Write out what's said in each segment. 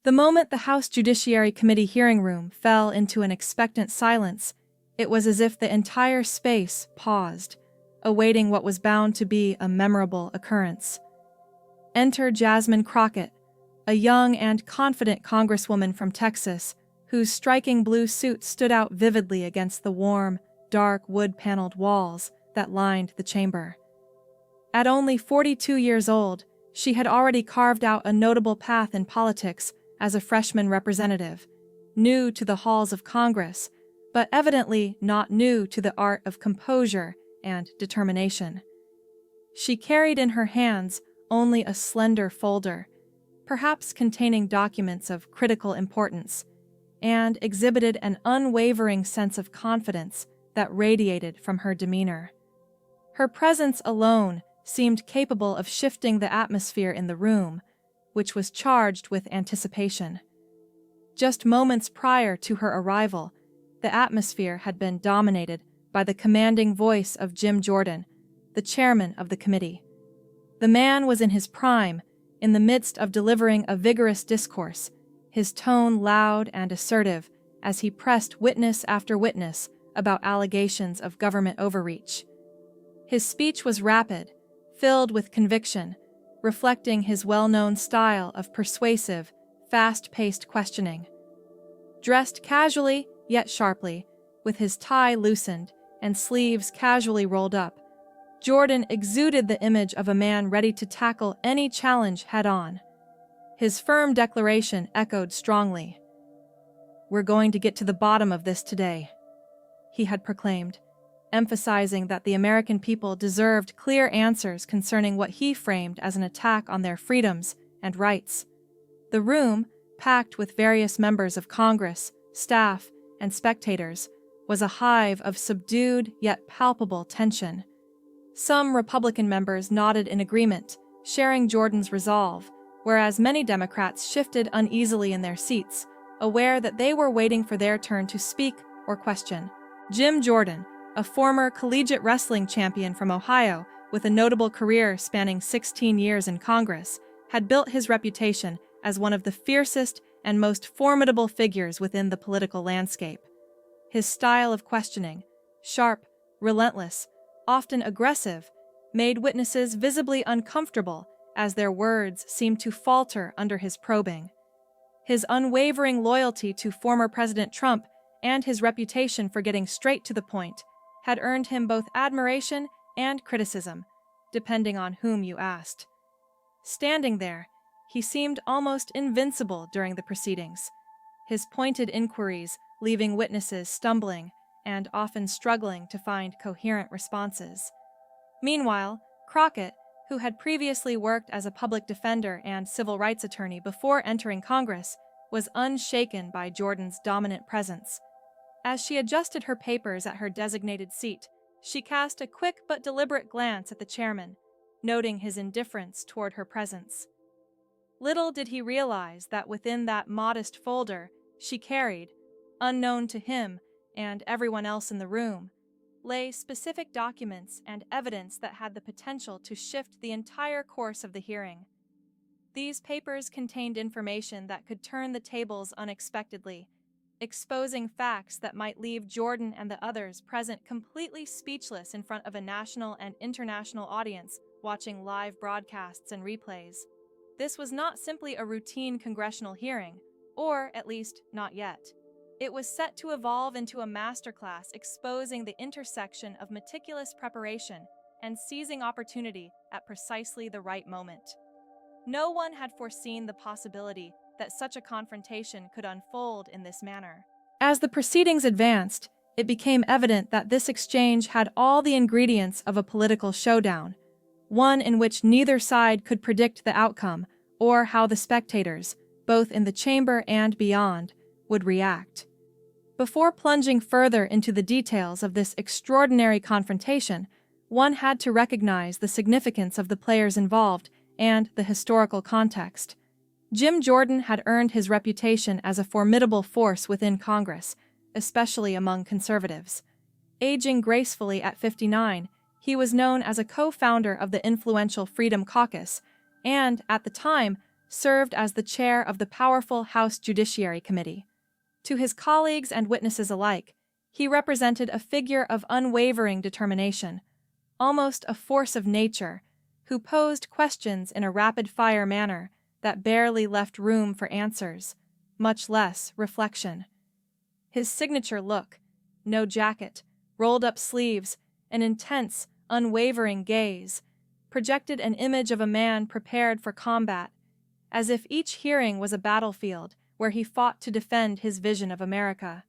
The moment the House Judiciary Committee hearing room fell into an expectant silence, it was as if the entire space paused, awaiting what was bound to be a memorable occurrence. Enter Jasmine Crockett, a young and confident Congresswoman from Texas, whose striking blue suit stood out vividly against the warm, dark wood-paneled walls that lined the chamber. At only 42 years old, she had already carved out a notable path in politics as a freshman representative, new to the halls of Congress, but evidently not new to the art of composure and determination. She carried in her hands only a slender folder, perhaps containing documents of critical importance, and exhibited an unwavering sense of confidence that radiated from her demeanor. Her presence alone seemed capable of shifting the atmosphere in the room, which was charged with anticipation. Just moments prior to her arrival, the atmosphere had been dominated by the commanding voice of Jim Jordan, the chairman of the committee. The man was in his prime, in the midst of delivering a vigorous discourse, his tone loud and assertive as he pressed witness after witness about allegations of government overreach. His speech was rapid, filled with conviction, reflecting his well-known style of persuasive, fast-paced questioning. Dressed casually, yet sharply, with his tie loosened and sleeves casually rolled up, Jordan exuded the image of a man ready to tackle any challenge head-on. His firm declaration echoed strongly. "We're going to get to the bottom of this today," he had proclaimed, emphasizing that the American people deserved clear answers concerning what he framed as an attack on their freedoms and rights. The room, packed with various members of Congress, staff, and spectators, was a hive of subdued yet palpable tension. Some Republican members nodded in agreement, sharing Jordan's resolve, whereas many Democrats shifted uneasily in their seats, aware that they were waiting for their turn to speak or question. Jim Jordan, a former collegiate wrestling champion from Ohio with a notable career spanning 16 years in Congress, had built his reputation as one of the fiercest and most formidable figures within the political landscape. His style of questioning, sharp, relentless, often aggressive, made witnesses visibly uncomfortable as their words seemed to falter under his probing. His unwavering loyalty to former President Trump and his reputation for getting straight to the point had earned him both admiration and criticism, depending on whom you asked. Standing there, he seemed almost invincible during the proceedings, his pointed inquiries leaving witnesses stumbling and often struggling to find coherent responses. Meanwhile, Crockett, who had previously worked as a public defender and civil rights attorney before entering Congress, was unshaken by Jordan's dominant presence. As she adjusted her papers at her designated seat, she cast a quick but deliberate glance at the chairman, noting his indifference toward her presence. Little did he realize that within that modest folder she carried, unknown to him and everyone else in the room, lay specific documents and evidence that had the potential to shift the entire course of the hearing. These papers contained information that could turn the tables unexpectedly, exposing facts that might leave Jordan and the others present completely speechless in front of a national and international audience watching live broadcasts and replays. This was not simply a routine congressional hearing, or at least not yet. It was set to evolve into a masterclass exposing the intersection of meticulous preparation and seizing opportunity at precisely the right moment. No one had foreseen the possibility that such a confrontation could unfold in this manner. As the proceedings advanced, it became evident that this exchange had all the ingredients of a political showdown, one in which neither side could predict the outcome or how the spectators, both in the chamber and beyond, would react. Before plunging further into the details of this extraordinary confrontation, one had to recognize the significance of the players involved and the historical context. Jim Jordan had earned his reputation as a formidable force within Congress, especially among conservatives. Aging gracefully at 59, he was known as a co-founder of the influential Freedom Caucus and, at the time, served as the chair of the powerful House Judiciary Committee. To his colleagues and witnesses alike, he represented a figure of unwavering determination, almost a force of nature, who posed questions in a rapid-fire manner that barely left room for answers, much less reflection. His signature look, no jacket, rolled-up sleeves, an intense, unwavering gaze, projected an image of a man prepared for combat, as if each hearing was a battlefield where he fought to defend his vision of America.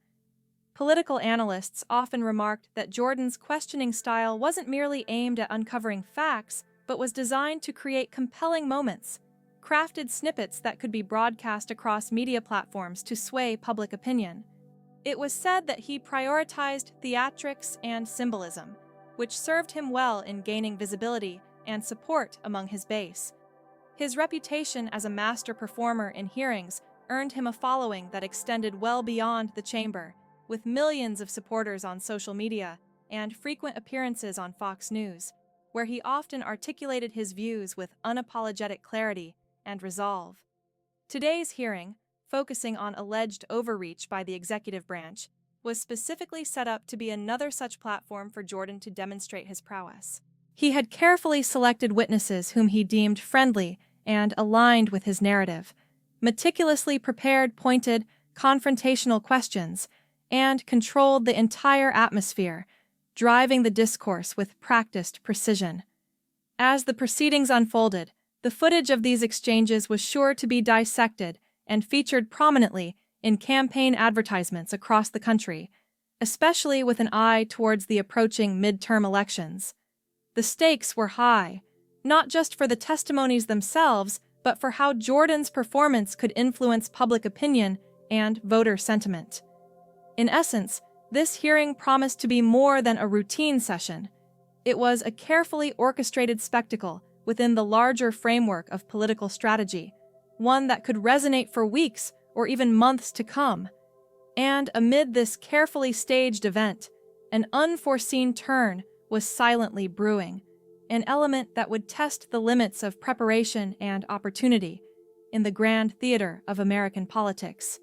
Political analysts often remarked that Jordan's questioning style wasn't merely aimed at uncovering facts, but was designed to create compelling moments, crafted snippets that could be broadcast across media platforms to sway public opinion. It was said that he prioritized theatrics and symbolism, which served him well in gaining visibility and support among his base. His reputation as a master performer in hearings earned him a following that extended well beyond the chamber, with millions of supporters on social media and frequent appearances on Fox News, where he often articulated his views with unapologetic clarity and resolve. Today's hearing, focusing on alleged overreach by the executive branch, was specifically set up to be another such platform for Jordan to demonstrate his prowess. He had carefully selected witnesses whom he deemed friendly and aligned with his narrative, meticulously prepared pointed, confrontational questions, and controlled the entire atmosphere, driving the discourse with practiced precision. As the proceedings unfolded, the footage of these exchanges was sure to be dissected and featured prominently in campaign advertisements across the country, especially with an eye towards the approaching midterm elections. The stakes were high, not just for the testimonies themselves, but for how Jordan's performance could influence public opinion and voter sentiment. In essence, this hearing promised to be more than a routine session. It was a carefully orchestrated spectacle within the larger framework of political strategy, one that could resonate for weeks or even months to come. And amid this carefully staged event, an unforeseen turn was silently brewing, an element that would test the limits of preparation and opportunity in the grand theater of American politics.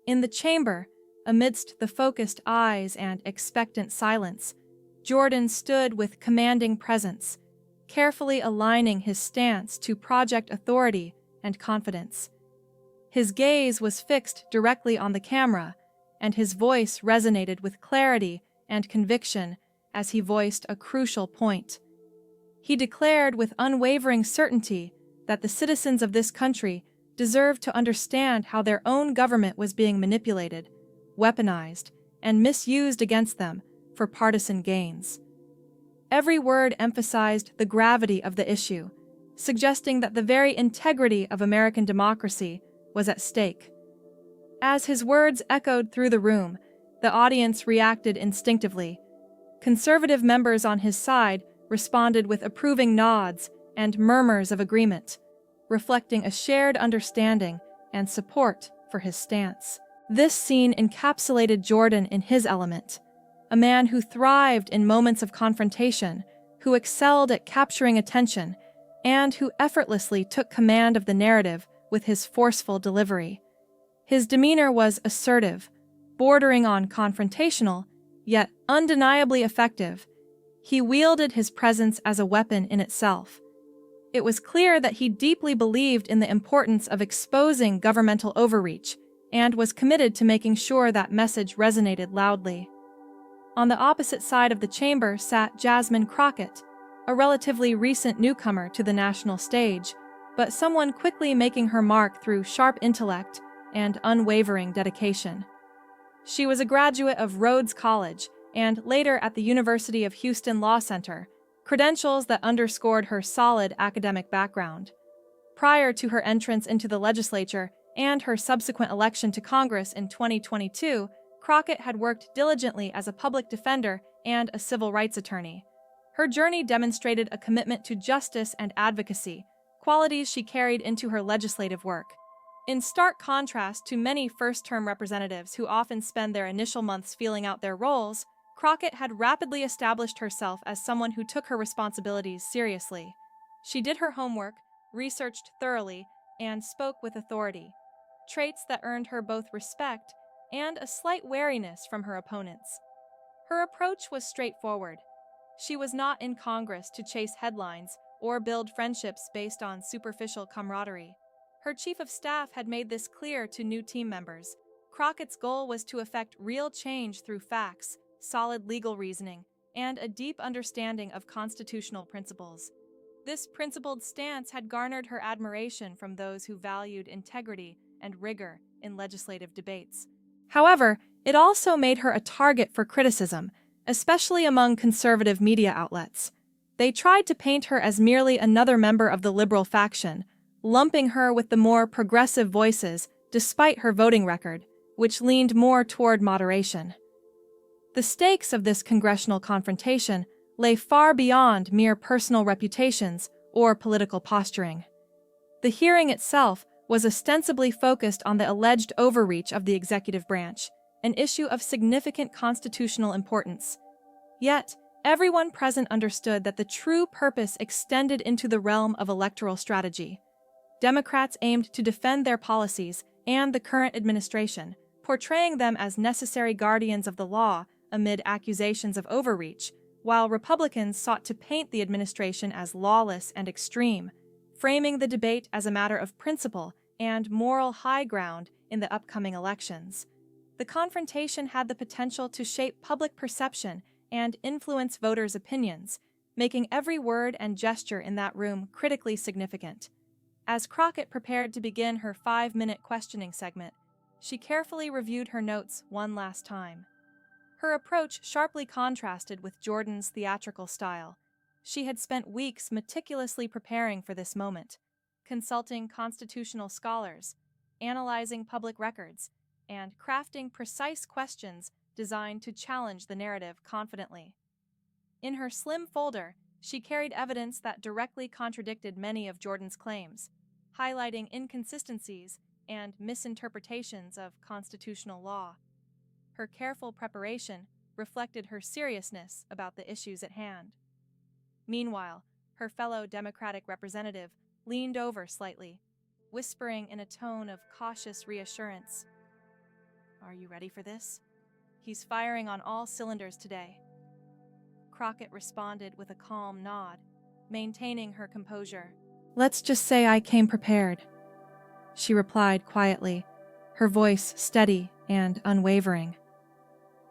In the chamber, amidst the focused eyes and expectant silence, Jordan stood with commanding presence, carefully aligning his stance to project authority and confidence. His gaze was fixed directly on the camera, and his voice resonated with clarity and conviction as he voiced a crucial point. He declared with unwavering certainty that the citizens of this country deserved to understand how their own government was being manipulated, weaponized, and misused against them for partisan gains. Every word emphasized the gravity of the issue, suggesting that the very integrity of American democracy was at stake. As his words echoed through the room, the audience reacted instinctively. Conservative members on his side responded with approving nods and murmurs of agreement, reflecting a shared understanding and support for his stance. This scene encapsulated Jordan in his element, a man who thrived in moments of confrontation, who excelled at capturing attention, and who effortlessly took command of the narrative with his forceful delivery. His demeanor was assertive, bordering on confrontational, yet undeniably effective. He wielded his presence as a weapon in itself. It was clear that he deeply believed in the importance of exposing governmental overreach and was committed to making sure that message resonated loudly. On the opposite side of the chamber sat Jasmine Crockett, a relatively recent newcomer to the national stage, but someone quickly making her mark through sharp intellect and unwavering dedication. She was a graduate of Rhodes College and later at the University of Houston Law Center, credentials that underscored her solid academic background. Prior to her entrance into the legislature and her subsequent election to Congress in 2022, Crockett had worked diligently as a public defender and a civil rights attorney. Her journey demonstrated a commitment to justice and advocacy, qualities she carried into her legislative work. In stark contrast to many first-term representatives who often spend their initial months feeling out their roles, Crockett had rapidly established herself as someone who took her responsibilities seriously. She did her homework, researched thoroughly, and spoke with authority, traits that earned her both respect and a slight wariness from her opponents. Her approach was straightforward. She was not in Congress to chase headlines or build friendships based on superficial camaraderie. Her chief of staff had made this clear to new team members. Crockett's goal was to effect real change through facts, solid legal reasoning, and a deep understanding of constitutional principles. This principled stance had garnered her admiration from those who valued integrity and rigor in legislative debates. However, it also made her a target for criticism, especially among conservative media outlets. They tried to paint her as merely another member of the liberal faction, lumping her with the more progressive voices despite her voting record, which leaned more toward moderation. The stakes of this congressional confrontation lay far beyond mere personal reputations or political posturing. The hearing itself was ostensibly focused on the alleged overreach of the executive branch, an issue of significant constitutional importance. Yet, everyone present understood that the true purpose extended into the realm of electoral strategy. Democrats aimed to defend their policies and the current administration, portraying them as necessary guardians of the law amid accusations of overreach, while Republicans sought to paint the administration as lawless and extreme, framing the debate as a matter of principle and moral high ground in the upcoming elections. The confrontation had the potential to shape public perception and influence voters' opinions, making every word and gesture in that room critically significant. As Crockett prepared to begin her 5-minute questioning segment, she carefully reviewed her notes one last time. Her approach sharply contrasted with Jordan's theatrical style. She had spent weeks meticulously preparing for this moment, consulting constitutional scholars, analyzing public records, and crafting precise questions designed to challenge the narrative confidently. In her slim folder, she carried evidence that directly contradicted many of Jordan's claims, highlighting inconsistencies and misinterpretations of constitutional law. Her careful preparation reflected her seriousness about the issues at hand. Meanwhile, her fellow Democratic representative leaned over slightly, whispering in a tone of cautious reassurance, "Are you ready for this? He's firing on all cylinders today." Crockett responded with a calm nod, maintaining her composure. "Let's just say I came prepared," she replied quietly, her voice steady and unwavering.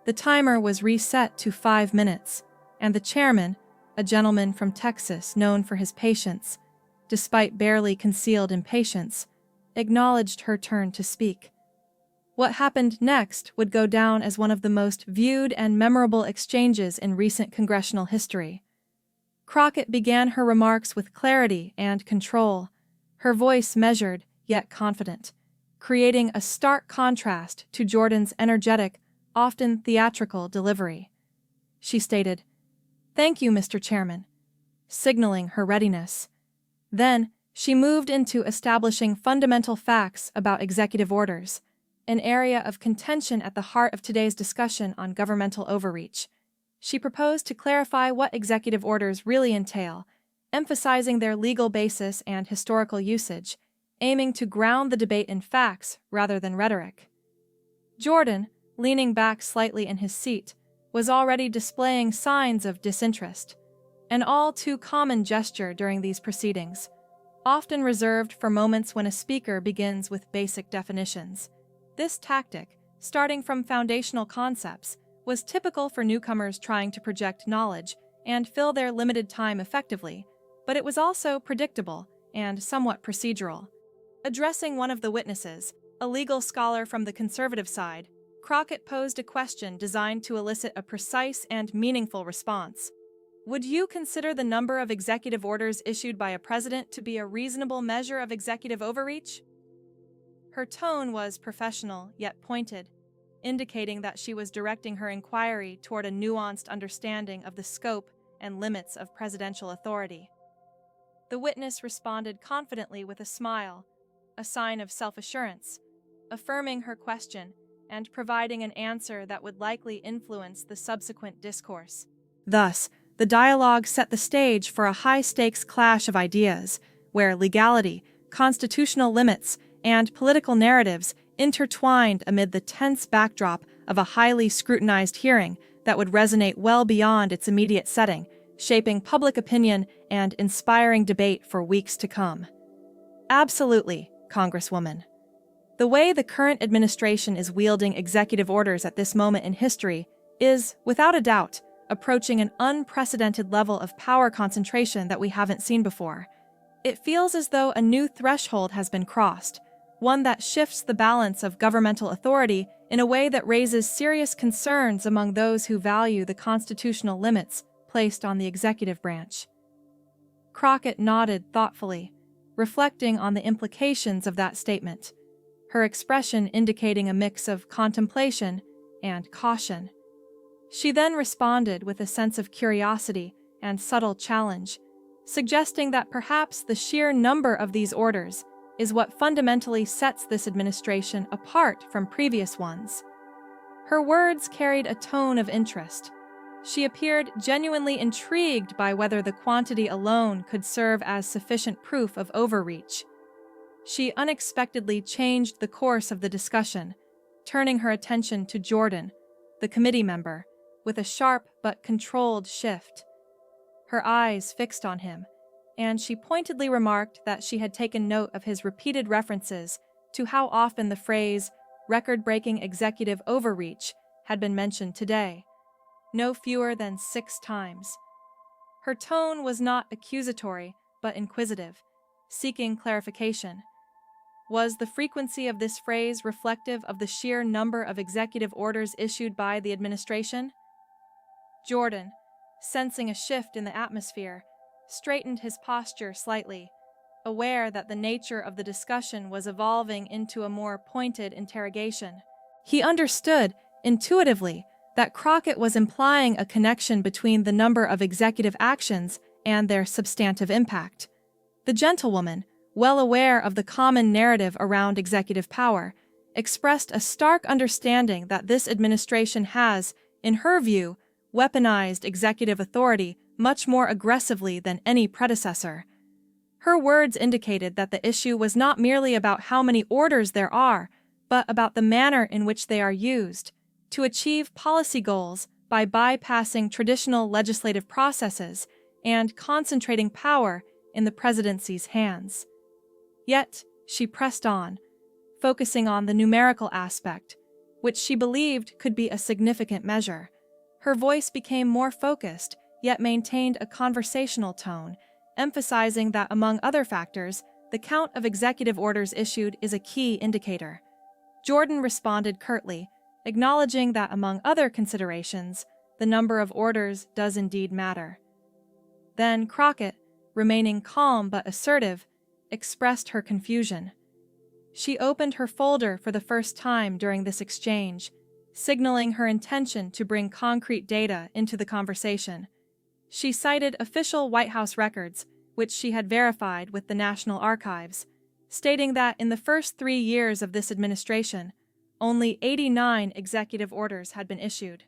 The timer was reset to 5 minutes, and the chairman, a gentleman from Texas known for his patience, despite barely concealed impatience, acknowledged her turn to speak. What happened next would go down as one of the most viewed and memorable exchanges in recent congressional history. Crockett began her remarks with clarity and control, her voice measured yet confident, creating a stark contrast to Jordan's energetic, often theatrical delivery. She stated, "Thank you, Mr. Chairman," signaling her readiness. Then, she moved into establishing fundamental facts about executive orders, an area of contention at the heart of today's discussion on governmental overreach. She proposed to clarify what executive orders really entail, emphasizing their legal basis and historical usage, aiming to ground the debate in facts rather than rhetoric. Jordan, leaning back slightly in his seat, was already displaying signs of disinterest, an all too common gesture during these proceedings, often reserved for moments when a speaker begins with basic definitions. This tactic, starting from foundational concepts, was typical for newcomers trying to project knowledge and fill their limited time effectively, but it was also predictable and somewhat procedural. Addressing one of the witnesses, a legal scholar from the conservative side, Crockett posed a question designed to elicit a precise and meaningful response. "Would you consider the number of executive orders issued by a president to be a reasonable measure of executive overreach?" Her tone was professional yet pointed, indicating that she was directing her inquiry toward a nuanced understanding of the scope and limits of presidential authority. The witness responded confidently with a smile, a sign of self-assurance, affirming her question and providing an answer that would likely influence the subsequent discourse. Thus, the dialogue set the stage for a high-stakes clash of ideas, where legality, constitutional limits, and political narratives intertwined amid the tense backdrop of a highly scrutinized hearing that would resonate well beyond its immediate setting, shaping public opinion and inspiring debate for weeks to come. Absolutely, Congresswoman. The way the current administration is wielding executive orders at this moment in history is, without a doubt, approaching an unprecedented level of power concentration that we haven't seen before. It feels as though a new threshold has been crossed, one that shifts the balance of governmental authority in a way that raises serious concerns among those who value the constitutional limits placed on the executive branch. Crockett nodded thoughtfully, reflecting on the implications of that statement, her expression indicating a mix of contemplation and caution. She then responded with a sense of curiosity and subtle challenge, suggesting that perhaps the sheer number of these orders is what fundamentally sets this administration apart from previous ones. Her words carried a tone of interest. She appeared genuinely intrigued by whether the quantity alone could serve as sufficient proof of overreach. She unexpectedly changed the course of the discussion, turning her attention to Jordan, the committee member, with a sharp but controlled shift. Her eyes fixed on him, and she pointedly remarked that she had taken note of his repeated references to how often the phrase record-breaking executive overreach had been mentioned today, no fewer than 6 times. Her tone was not accusatory, but inquisitive, seeking clarification. Was the frequency of this phrase reflective of the sheer number of executive orders issued by the administration? Jordan, sensing a shift in the atmosphere, straightened his posture slightly, aware that the nature of the discussion was evolving into a more pointed interrogation. He understood, intuitively, that Crockett was implying a connection between the number of executive actions and their substantive impact. The gentlewoman, well aware of the common narrative around executive power, expressed a stark understanding that this administration has, in her view, weaponized executive authority much more aggressively than any predecessor. Her words indicated that the issue was not merely about how many orders there are, but about the manner in which they are used to achieve policy goals by bypassing traditional legislative processes and concentrating power in the presidency's hands. Yet, she pressed on, focusing on the numerical aspect, which she believed could be a significant measure. Her voice became more focused, yet maintained a conversational tone, emphasizing that, among other factors, the count of executive orders issued is a key indicator. Jordan responded curtly, acknowledging that, among other considerations, the number of orders does indeed matter. Then Crockett, remaining calm but assertive, expressed her confusion. She opened her folder for the first time during this exchange, signaling her intention to bring concrete data into the conversation. She cited official White House records, which she had verified with the National Archives, stating that in the first 3 years of this administration, only 89 executive orders had been issued.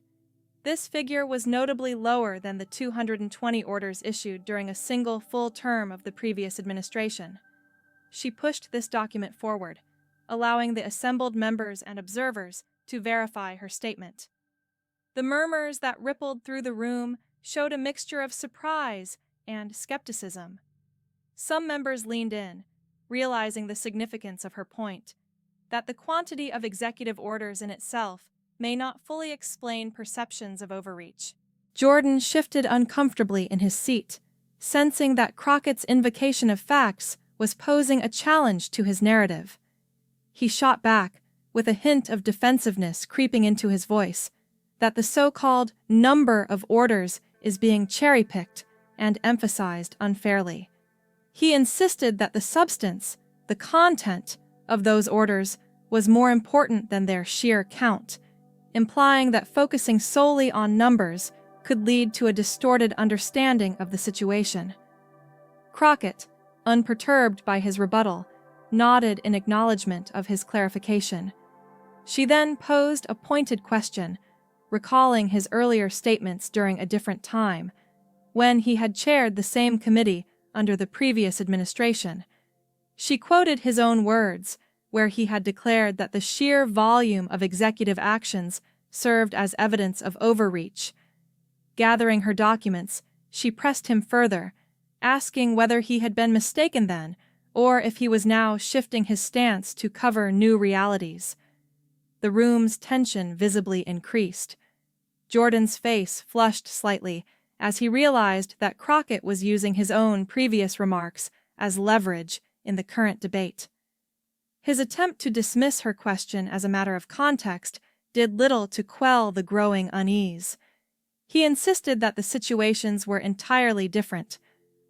This figure was notably lower than the 220 orders issued during a single full term of the previous administration. She pushed this document forward, allowing the assembled members and observers to verify her statement. The murmurs that rippled through the room showed a mixture of surprise and skepticism. Some members leaned in, realizing the significance of her point, that the quantity of executive orders in itself may not fully explain perceptions of overreach. Jordan shifted uncomfortably in his seat, sensing that Crockett's invocation of facts was posing a challenge to his narrative. He shot back, with a hint of defensiveness creeping into his voice, that the so-called number of orders is being cherry-picked and emphasized unfairly. He insisted that the substance, the content, of those orders was more important than their sheer count, implying that focusing solely on numbers could lead to a distorted understanding of the situation. Crockett, unperturbed by his rebuttal, nodded in acknowledgement of his clarification. She then posed a pointed question, recalling his earlier statements during a different time, when he had chaired the same committee under the previous administration. She quoted his own words, where he had declared that the sheer volume of executive actions served as evidence of overreach. Gathering her documents, she pressed him further, asking whether he had been mistaken then, or if he was now shifting his stance to cover new realities. The room's tension visibly increased. Jordan's face flushed slightly as he realized that Crockett was using his own previous remarks as leverage in the current debate. His attempt to dismiss her question as a matter of context did little to quell the growing unease. He insisted that the situations were entirely different,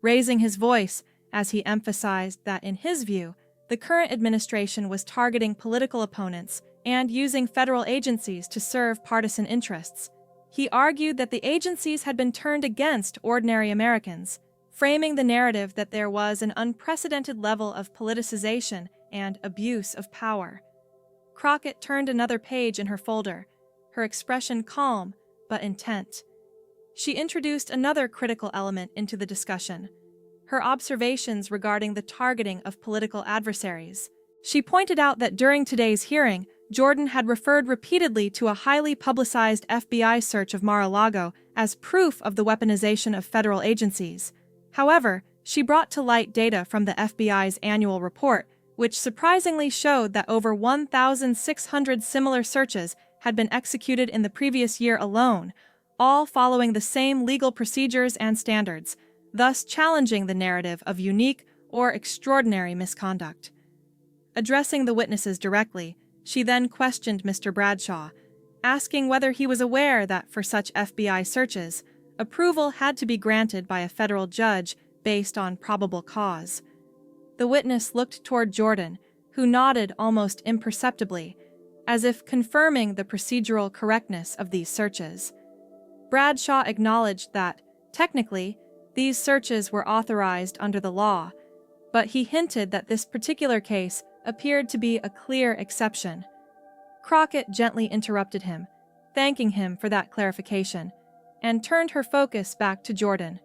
raising his voice as he emphasized that, in his view, the current administration was targeting political opponents and using federal agencies to serve partisan interests. He argued that the agencies had been turned against ordinary Americans, framing the narrative that there was an unprecedented level of politicization and abuse of power. Crockett turned another page in her folder, her expression calm but intent. She introduced another critical element into the discussion: her observations regarding the targeting of political adversaries. She pointed out that during today's hearing, Jordan had referred repeatedly to a highly publicized FBI search of Mar-a-Lago as proof of the weaponization of federal agencies. However, she brought to light data from the FBI's annual report, which surprisingly showed that over 1,600 similar searches had been executed in the previous year alone, all following the same legal procedures and standards, thus challenging the narrative of unique or extraordinary misconduct. Addressing the witnesses directly, she then questioned Mr. Bradshaw, asking whether he was aware that for such FBI searches, approval had to be granted by a federal judge based on probable cause. The witness looked toward Jordan, who nodded almost imperceptibly, as if confirming the procedural correctness of these searches. Bradshaw acknowledged that, technically, these searches were authorized under the law, but he hinted that this particular case appeared to be a clear exception. Crockett gently interrupted him, thanking him for that clarification, and turned her focus back to Jordan.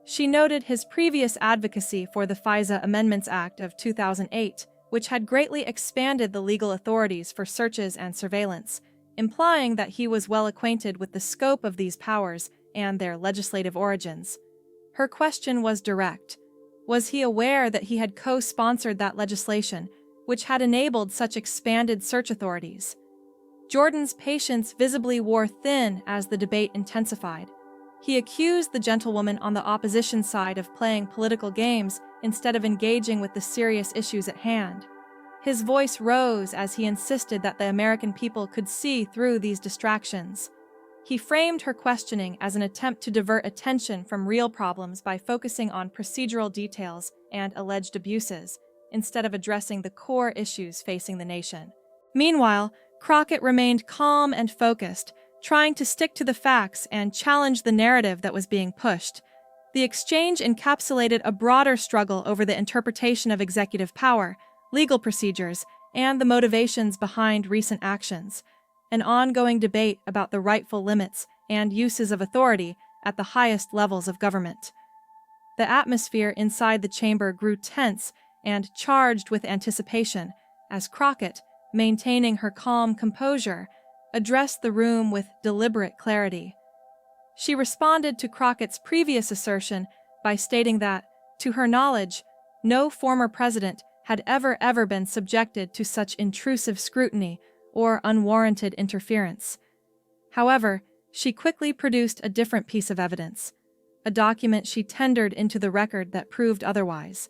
She noted his previous advocacy for the FISA Amendments Act of 2008, which had greatly expanded the legal authorities for searches and surveillance, implying that he was well acquainted with the scope of these powers and their legislative origins. Her question was direct. Was he aware that he had co-sponsored that legislation, which had enabled such expanded search authorities? Jordan's patience visibly wore thin as the debate intensified. He accused the gentlewoman on the opposition side of playing political games instead of engaging with the serious issues at hand. His voice rose as he insisted that the American people could see through these distractions. He framed her questioning as an attempt to divert attention from real problems by focusing on procedural details and alleged abuses, instead of addressing the core issues facing the nation. Meanwhile, Crockett remained calm and focused, trying to stick to the facts and challenge the narrative that was being pushed. The exchange encapsulated a broader struggle over the interpretation of executive power, legal procedures, and the motivations behind recent actions, an ongoing debate about the rightful limits and uses of authority at the highest levels of government. The atmosphere inside the chamber grew tense and charged with anticipation as Crockett, maintaining her calm composure, addressed the room with deliberate clarity. She responded to Crockett's previous assertion by stating that, to her knowledge, no former president had ever been subjected to such intrusive scrutiny or unwarranted interference. However, she quickly produced a different piece of evidence, a document she tendered into the record that proved otherwise.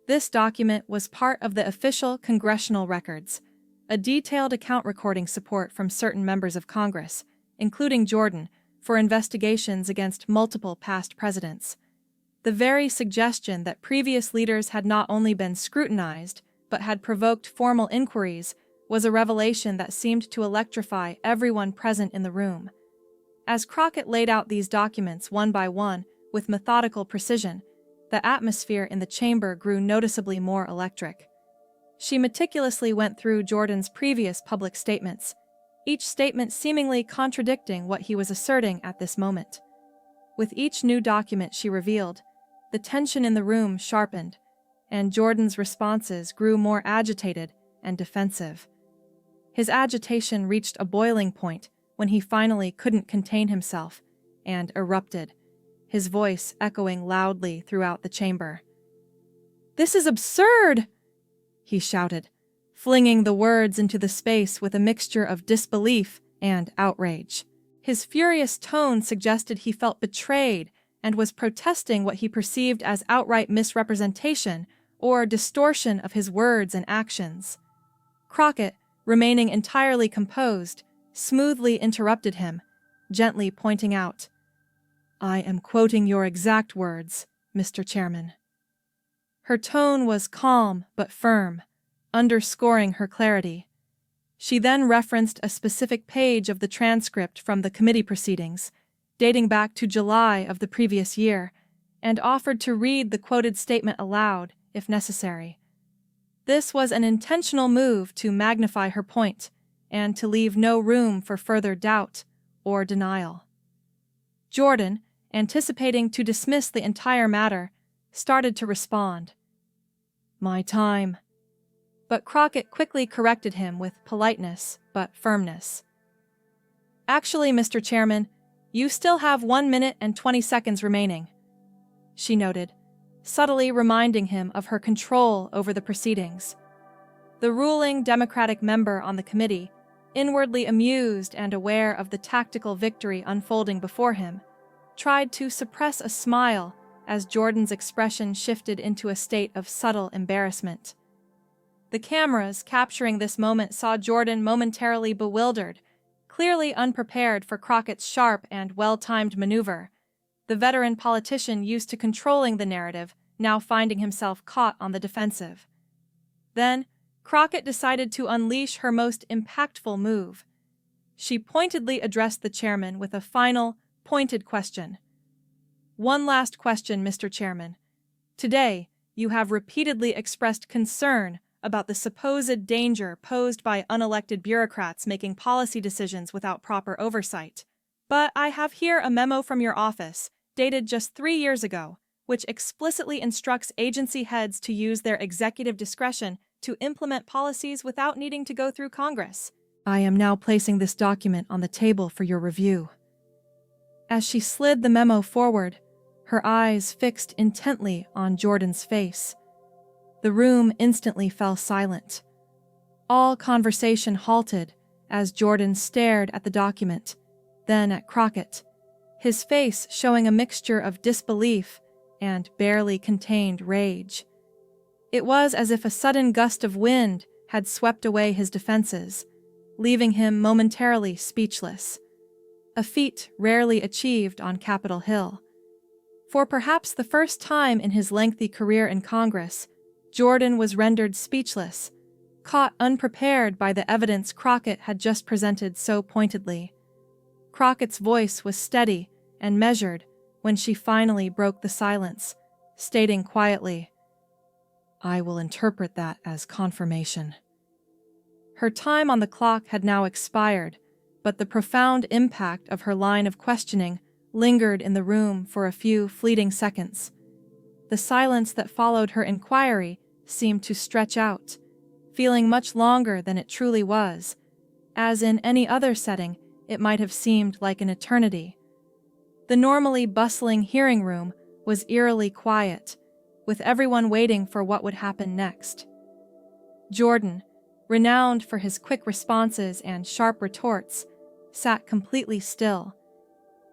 This document was part of the official congressional records, a detailed account recording support from certain members of Congress, including Jordan, for investigations against multiple past presidents. The very suggestion that previous leaders had not only been scrutinized, but had provoked formal inquiries, was a revelation that seemed to electrify everyone present in the room. As Crockett laid out these documents one by one with methodical precision, the atmosphere in the chamber grew noticeably more electric. She meticulously went through Jordan's previous public statements, each statement seemingly contradicting what he was asserting at this moment. With each new document she revealed, the tension in the room sharpened, and Jordan's responses grew more agitated and defensive. His agitation reached a boiling point when he finally couldn't contain himself and erupted, his voice echoing loudly throughout the chamber. "This is absurd!" he shouted, flinging the words into the space with a mixture of disbelief and outrage. His furious tone suggested he felt betrayed and was protesting what he perceived as outright misrepresentation or distortion of his words and actions. Crockett, remaining entirely composed, smoothly interrupted him, gently pointing out, "I am quoting your exact words, Mr. Chairman." Her tone was calm but firm, underscoring her clarity. She then referenced a specific page of the transcript from the committee proceedings, dating back to July of the previous year, and offered to read the quoted statement aloud, if necessary. This was an intentional move to magnify her point and to leave no room for further doubt or denial. Jordan, anticipating to dismiss the entire matter, started to respond. "My time." But Crockett quickly corrected him with politeness but firmness. "Actually, Mr. Chairman, you still have 1 minute and 20 seconds remaining," she noted, subtly reminding him of her control over the proceedings. The ruling Democratic member on the committee, inwardly amused and aware of the tactical victory unfolding before him, tried to suppress a smile as Jordan's expression shifted into a state of subtle embarrassment. The cameras capturing this moment saw Jordan momentarily bewildered, clearly unprepared for Crockett's sharp and well-timed maneuver, the veteran politician used to controlling the narrative now finding himself caught on the defensive. Then, Crockett decided to unleash her most impactful move. She pointedly addressed the chairman with a final, pointed question. "One last question, Mr. Chairman. Today, you have repeatedly expressed concern about the supposed danger posed by unelected bureaucrats making policy decisions without proper oversight. But I have here a memo from your office, dated just 3 years ago, which explicitly instructs agency heads to use their executive discretion to implement policies without needing to go through Congress. I am now placing this document on the table for your review." As she slid the memo forward, her eyes fixed intently on Jordan's face. The room instantly fell silent. All conversation halted as Jordan stared at the document, then at Crockett, his face showing a mixture of disbelief and barely contained rage. It was as if a sudden gust of wind had swept away his defenses, leaving him momentarily speechless, a feat rarely achieved on Capitol Hill. For perhaps the first time in his lengthy career in Congress, Jordan was rendered speechless, caught unprepared by the evidence Crockett had just presented so pointedly. Crockett's voice was steady and measured when she finally broke the silence, stating quietly, "I will interpret that as confirmation." Her time on the clock had now expired, but the profound impact of her line of questioning lingered in the room for a few fleeting seconds. The silence that followed her inquiry seemed to stretch out, feeling much longer than it truly was, as in any other setting it might have seemed like an eternity. The normally bustling hearing room was eerily quiet, with everyone waiting for what would happen next. Jordan, renowned for his quick responses and sharp retorts, sat completely still.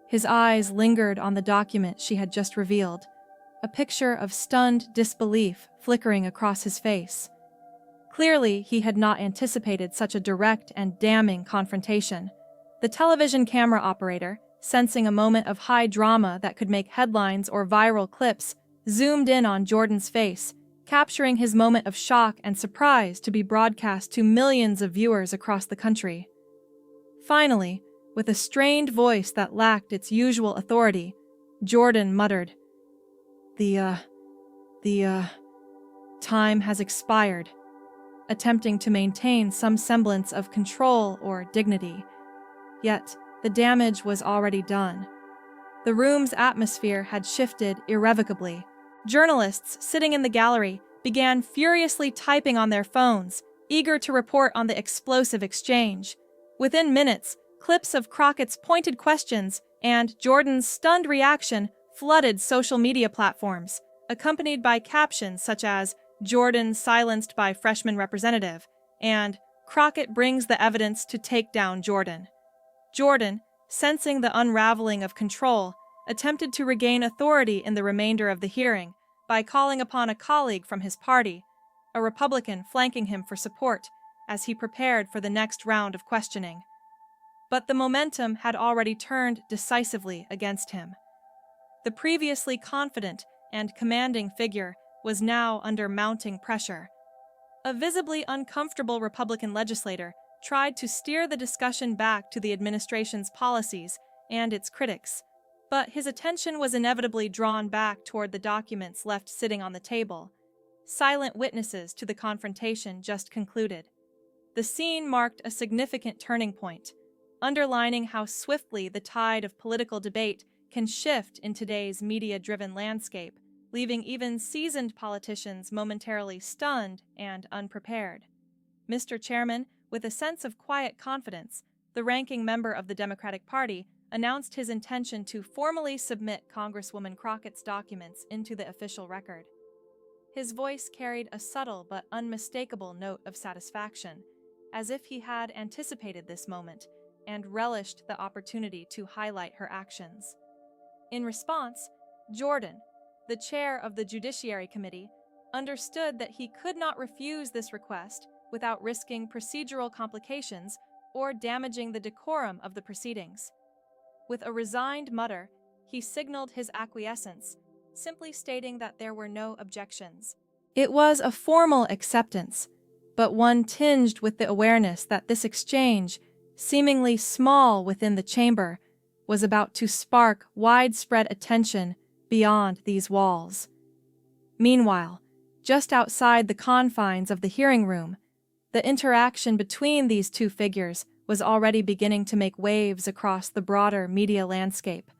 His eyes lingered on the document she had just revealed, a picture of stunned disbelief flickering across his face. Clearly, he had not anticipated such a direct and damning confrontation. The television camera operator, sensing a moment of high drama that could make headlines or viral clips, zoomed in on Jordan's face, capturing his moment of shock and surprise to be broadcast to millions of viewers across the country. Finally, with a strained voice that lacked its usual authority, Jordan muttered, The time has expired," attempting to maintain some semblance of control or dignity. Yet, the damage was already done. The room's atmosphere had shifted irrevocably. Journalists sitting in the gallery, began furiously typing on their phones, eager to report on the explosive exchange. Within minutes, clips of Crockett's pointed questions and Jordan's stunned reaction flooded social media platforms, accompanied by captions such as "Jordan silenced by freshman representative" and "Crockett brings the evidence to take down Jordan." Jordan, sensing the unraveling of control, attempted to regain authority in the remainder of the hearing by calling upon a colleague from his party, a Republican flanking him for support as he prepared for the next round of questioning. But the momentum had already turned decisively against him. The previously confident and commanding figure was now under mounting pressure. A visibly uncomfortable Republican legislator tried to steer the discussion back to the administration's policies and its critics, but his attention was inevitably drawn back toward the documents left sitting on the table, silent witnesses to the confrontation just concluded. The scene marked a significant turning point, underlining how swiftly the tide of political debate can shift in today's media-driven landscape, leaving even seasoned politicians momentarily stunned and unprepared. Mr. Chairman, with a sense of quiet confidence, the ranking member of the Democratic Party announced his intention to formally submit Congresswoman Crockett's documents into the official record. His voice carried a subtle but unmistakable note of satisfaction, as if he had anticipated this moment and relished the opportunity to highlight her actions. In response, Jordan, the chair of the Judiciary Committee, understood that he could not refuse this request without risking procedural complications or damaging the decorum of the proceedings. With a resigned mutter, he signaled his acquiescence, simply stating that there were no objections. It was a formal acceptance, but one tinged with the awareness that this exchange, seemingly small within the chamber, was about to spark widespread attention beyond these walls. Meanwhile, just outside the confines of the hearing room, the interaction between these two figures was already beginning to make waves across the broader media landscape.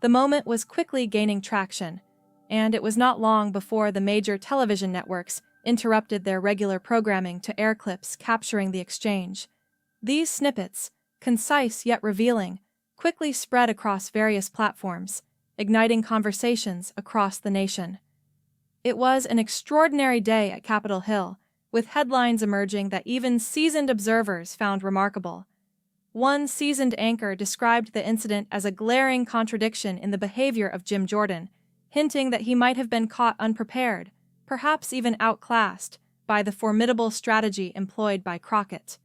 The moment was quickly gaining traction, and it was not long before the major television networks interrupted their regular programming to air clips capturing the exchange. These snippets, concise yet revealing, quickly spread across various platforms, igniting conversations across the nation. It was an extraordinary day at Capitol Hill, with headlines emerging that even seasoned observers found remarkable. One seasoned anchor described the incident as a glaring contradiction in the behavior of Jim Jordan, hinting that he might have been caught unprepared, perhaps even outclassed, by the formidable strategy employed by Crockett.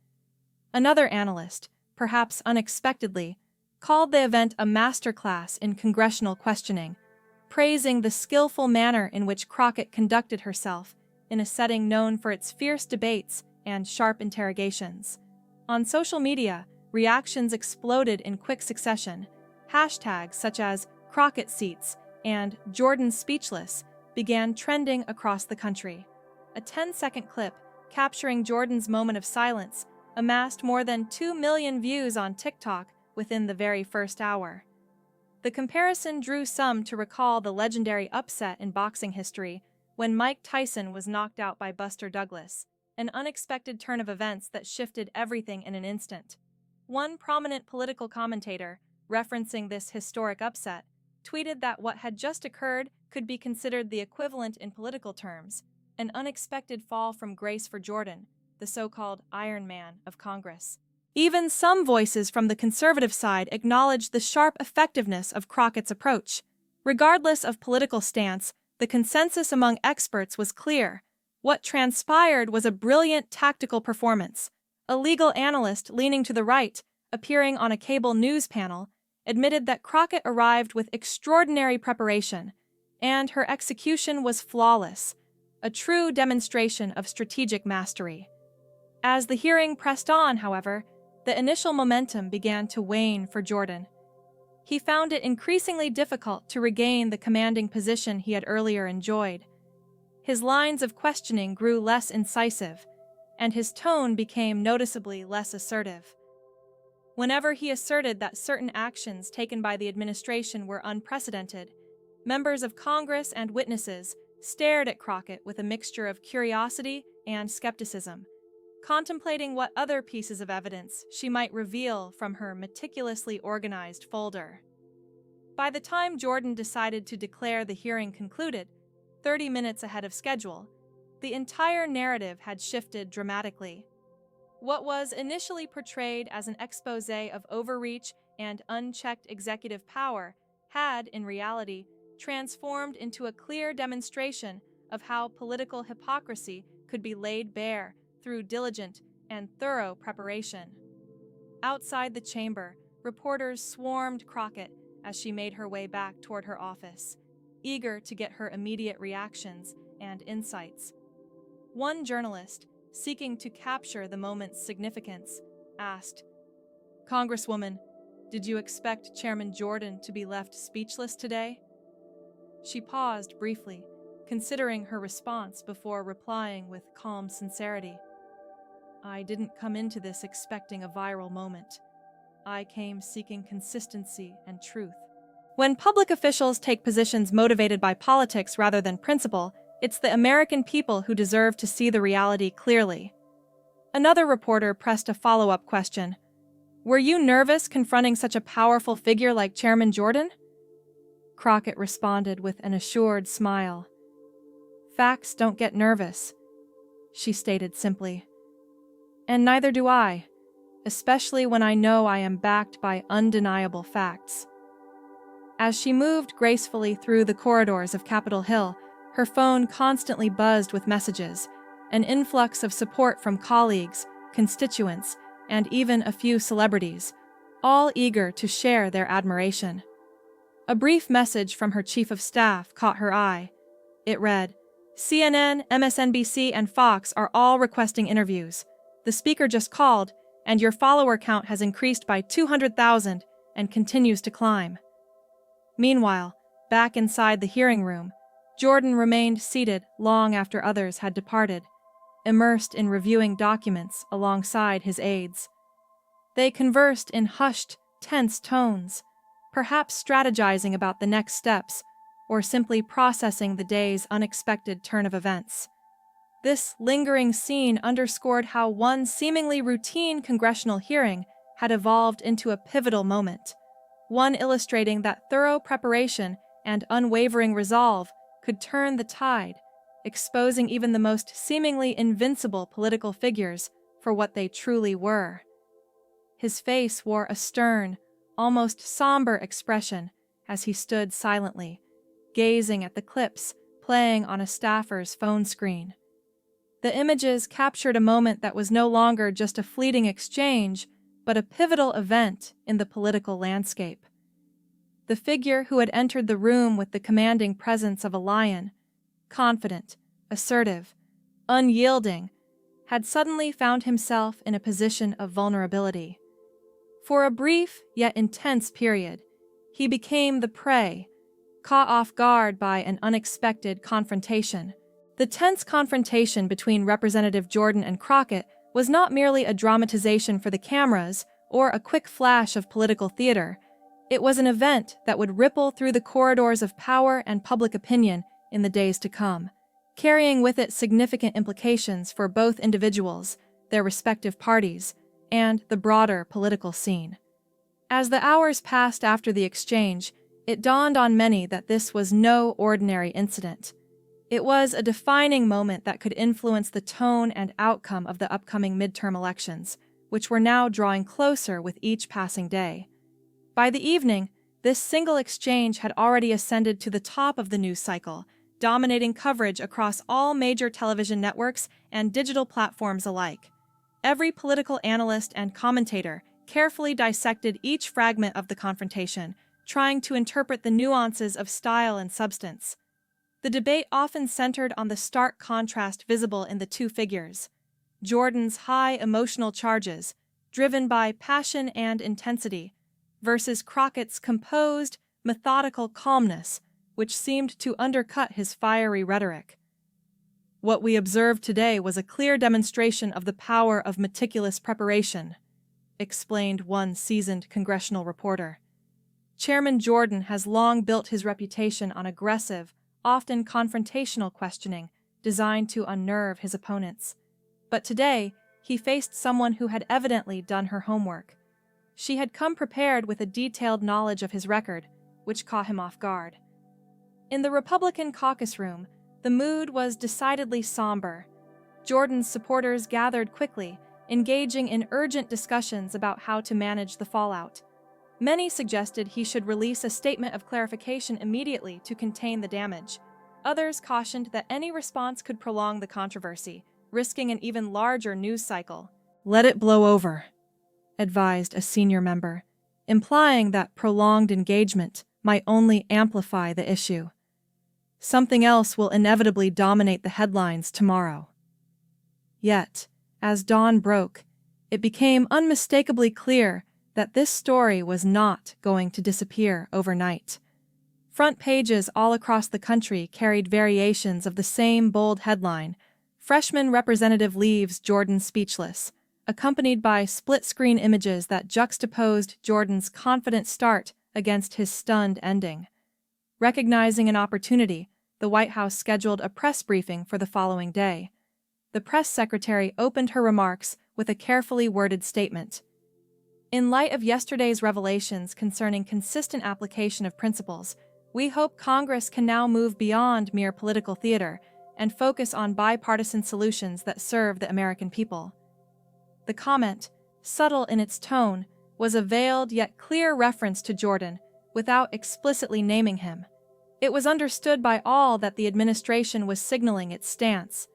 Another analyst, perhaps unexpectedly, called the event a masterclass in congressional questioning, praising the skillful manner in which Crockett conducted herself in a setting known for its fierce debates and sharp interrogations. On social media, reactions exploded in quick succession. Hashtags such as Crockett seats and Jordan speechless began trending across the country. A 10-second clip capturing Jordan's moment of silence amassed more than 2 million views on TikTok within the very first hour. The comparison drew some to recall the legendary upset in boxing history when Mike Tyson was knocked out by Buster Douglas, an unexpected turn of events that shifted everything in an instant. One prominent political commentator, referencing this historic upset, tweeted that what had just occurred could be considered the equivalent in political terms, an unexpected fall from grace for Jordan, the so-called Iron Man of Congress. Even some voices from the conservative side acknowledged the sharp effectiveness of Crockett's approach. Regardless of political stance, the consensus among experts was clear. What transpired was a brilliant tactical performance. A legal analyst leaning to the right, appearing on a cable news panel, admitted that Crockett arrived with extraordinary preparation, and her execution was flawless, a true demonstration of strategic mastery. As the hearing pressed on, however, the initial momentum began to wane for Jordan. He found it increasingly difficult to regain the commanding position he had earlier enjoyed. His lines of questioning grew less incisive, and his tone became noticeably less assertive. Whenever he asserted that certain actions taken by the administration were unprecedented, members of Congress and witnesses stared at Crockett with a mixture of curiosity and skepticism, contemplating what other pieces of evidence she might reveal from her meticulously organized folder. By the time Jordan decided to declare the hearing concluded, 30 minutes ahead of schedule, the entire narrative had shifted dramatically. What was initially portrayed as an exposé of overreach and unchecked executive power had, in reality, transformed into a clear demonstration of how political hypocrisy could be laid bare through diligent and thorough preparation. Outside the chamber, reporters swarmed Crockett as she made her way back toward her office, eager to get her immediate reactions and insights. One journalist, seeking to capture the moment's significance, asked, "Congresswoman, did you expect Chairman Jordan to be left speechless today?" She paused briefly, considering her response before replying with calm sincerity. "I didn't come into this expecting a viral moment. I came seeking consistency and truth." When public officials take positions motivated by politics rather than principle, it's the American people who deserve to see the reality clearly. Another reporter pressed a follow-up question. "Were you nervous confronting such a powerful figure like Chairman Jordan?" Crockett responded with an assured smile. "Facts don't get nervous," she stated simply. "And neither do I, especially when I know I am backed by undeniable facts." As she moved gracefully through the corridors of Capitol Hill, her phone constantly buzzed with messages, an influx of support from colleagues, constituents, and even a few celebrities, all eager to share their admiration. A brief message from her chief of staff caught her eye. It read, "CNN, MSNBC, and Fox are all requesting interviews. The speaker just called, and your follower count has increased by 200,000 and continues to climb." Meanwhile, back inside the hearing room, Jordan remained seated long after others had departed, immersed in reviewing documents alongside his aides. They conversed in hushed, tense tones, perhaps strategizing about the next steps or simply processing the day's unexpected turn of events. This lingering scene underscored how one seemingly routine congressional hearing had evolved into a pivotal moment, one illustrating that thorough preparation and unwavering resolve could turn the tide, exposing even the most seemingly invincible political figures for what they truly were. His face wore a stern, almost somber expression as he stood silently, gazing at the clips playing on a staffer's phone screen. The images captured a moment that was no longer just a fleeting exchange, but a pivotal event in the political landscape. The figure who had entered the room with the commanding presence of a lion, confident, assertive, unyielding, had suddenly found himself in a position of vulnerability. For a brief yet intense period, he became the prey, caught off guard by an unexpected confrontation. The tense confrontation between Representative Jordan and Crockett was not merely a dramatization for the cameras or a quick flash of political theater. It was an event that would ripple through the corridors of power and public opinion in the days to come, carrying with it significant implications for both individuals, their respective parties, and the broader political scene. As the hours passed after the exchange, it dawned on many that this was no ordinary incident. It was a defining moment that could influence the tone and outcome of the upcoming midterm elections, which were now drawing closer with each passing day. By the evening, this single exchange had already ascended to the top of the news cycle, dominating coverage across all major television networks and digital platforms alike. Every political analyst and commentator carefully dissected each fragment of the confrontation, trying to interpret the nuances of style and substance. The debate often centered on the stark contrast visible in the two figures: Jordan's high emotional charges, driven by passion and intensity, versus Crockett's composed, methodical calmness, which seemed to undercut his fiery rhetoric. "What we observed today was a clear demonstration of the power of meticulous preparation," explained one seasoned congressional reporter. "Chairman Jordan has long built his reputation on aggressive, often confrontational questioning designed to unnerve his opponents. But today, he faced someone who had evidently done her homework. She had come prepared with a detailed knowledge of his record, which caught him off guard. In the Republican caucus room, the mood was decidedly somber. Jordan's supporters gathered quickly, engaging in urgent discussions about how to manage the fallout. Many suggested he should release a statement of clarification immediately to contain the damage. Others cautioned that any response could prolong the controversy, risking an even larger news cycle. "Let it blow over," advised a senior member, implying that prolonged engagement might only amplify the issue. "Something else will inevitably dominate the headlines tomorrow." Yet, as dawn broke, it became unmistakably clear that this story was not going to disappear overnight. Front pages all across the country carried variations of the same bold headline: "Freshman Representative Leaves Jordan Speechless," accompanied by split-screen images that juxtaposed Jordan's confident start against his stunned ending. Recognizing an opportunity, the White House scheduled a press briefing for the following day. The press secretary opened her remarks with a carefully worded statement. "In light of yesterday's revelations concerning consistent application of principles, we hope Congress can now move beyond mere political theater and focus on bipartisan solutions that serve the American people." The comment, subtle in its tone, was a veiled yet clear reference to Jordan, without explicitly naming him. It was understood by all that the administration was signaling its stance.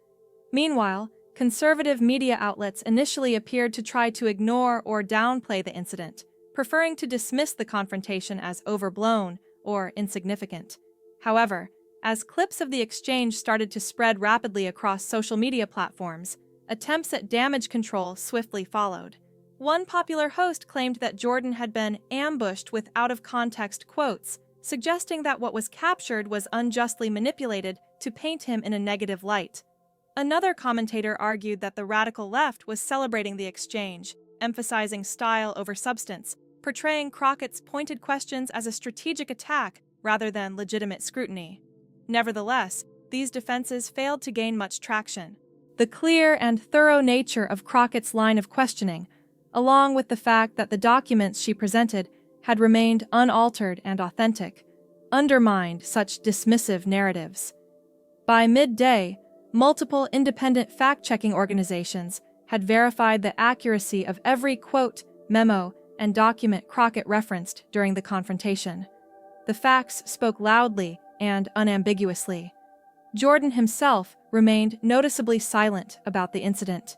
Meanwhile, conservative media outlets initially appeared to try to ignore or downplay the incident, preferring to dismiss the confrontation as overblown or insignificant. However, as clips of the exchange started to spread rapidly across social media platforms, attempts at damage control swiftly followed. One popular host claimed that Jordan had been ambushed with out-of-context quotes, suggesting that what was captured was unjustly manipulated to paint him in a negative light. Another commentator argued that the radical left was celebrating the exchange, emphasizing style over substance, portraying Crockett's pointed questions as a strategic attack rather than legitimate scrutiny. Nevertheless, these defenses failed to gain much traction. The clear and thorough nature of Crockett's line of questioning, along with the fact that the documents she presented had remained unaltered and authentic, undermined such dismissive narratives. By midday, multiple independent fact-checking organizations had verified the accuracy of every quote, memo, and document Crockett referenced during the confrontation. The facts spoke loudly and unambiguously. Jordan himself remained noticeably silent about the incident.